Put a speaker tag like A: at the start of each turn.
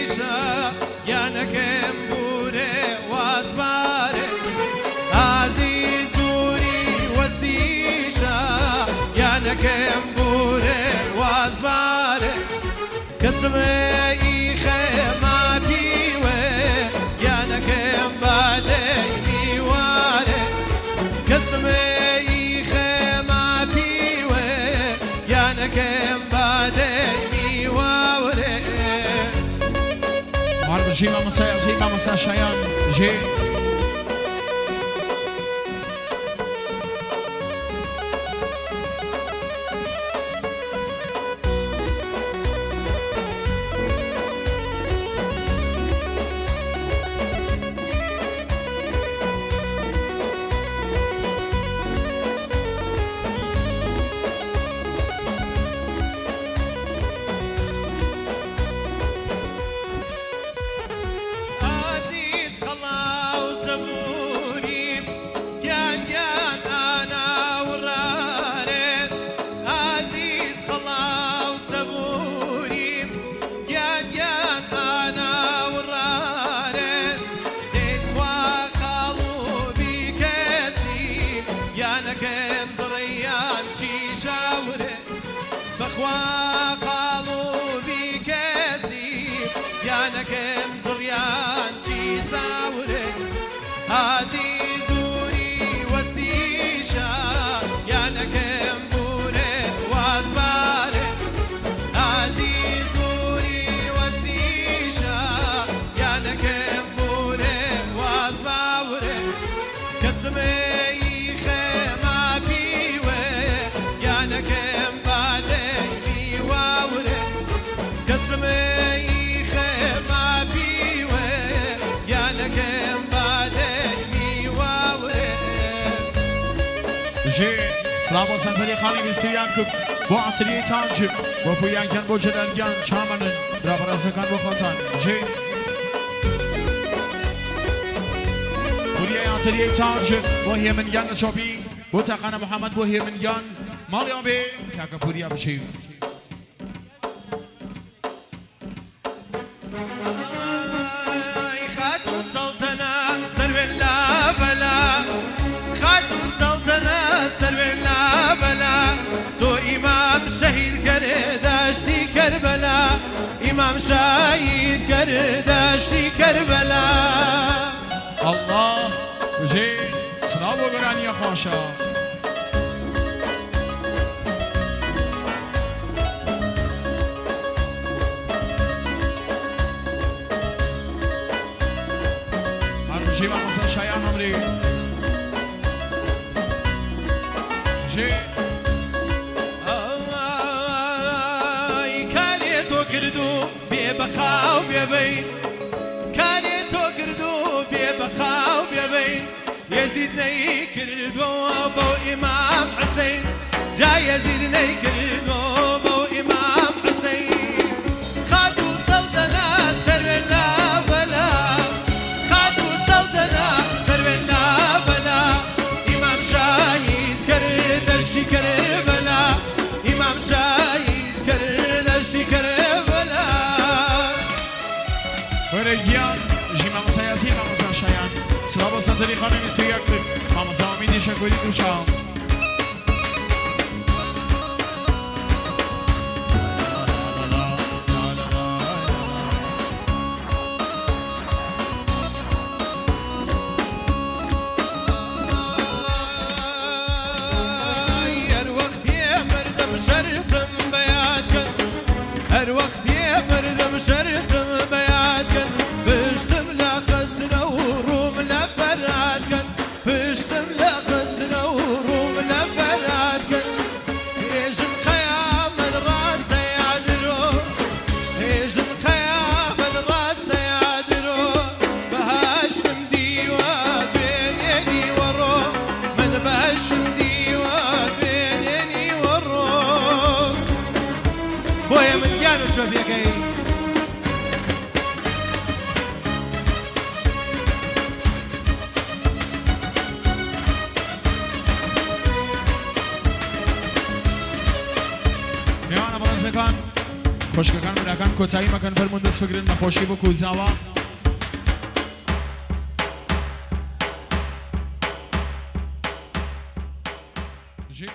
A: وسیشا یانکم بوره واسباره عزیزوری وسیشا یانکم بوره واسباره کسمه خما بیوه یانکم باله میواره کسمه خما بیوه یانکم باله میواره
B: عرب جي ما مساء زي ما مساء شيان جي سلام سنفری خانی بسیار کب با عطری تانجب و پویان کن با جلالگان چامنن را برازکان با خطان جی پویان عطری تانجب با هیمنگان نشابی با تقان محمد با هیمنگان مالی آبی که پویان بشیم
A: امام شهید کرد دشتی کربلا
B: الله جی سلام و برانی خواشا هر جی ما مثلا شایان همری جی
A: بخاو بيبين كاني توكردو بخاو بيبين يزيد نيكردو بو إمام حسين جاي يزيد نيكردو بو إمام حسين خادو سلطنة سر لا بلا خادو سلطنة سر لا بلا إمام شاهد كردشتي كربلا إمام شاهد كردشتي كربلا
B: ورجيان جي ما مسا ياسين ما مسا شايان سلام سنتري خانه مسياك ما مسا امين شكوري كوشا
A: هر وقت يا مردم شرطم بياتك هر وقت يا مردم شرطم شو بيجي
B: نيوانا برنسكان خوشکەکان براکان کۆتایی مەکەن فەرموون دەست بگرن نەخۆشی بۆ کوزاوە ژی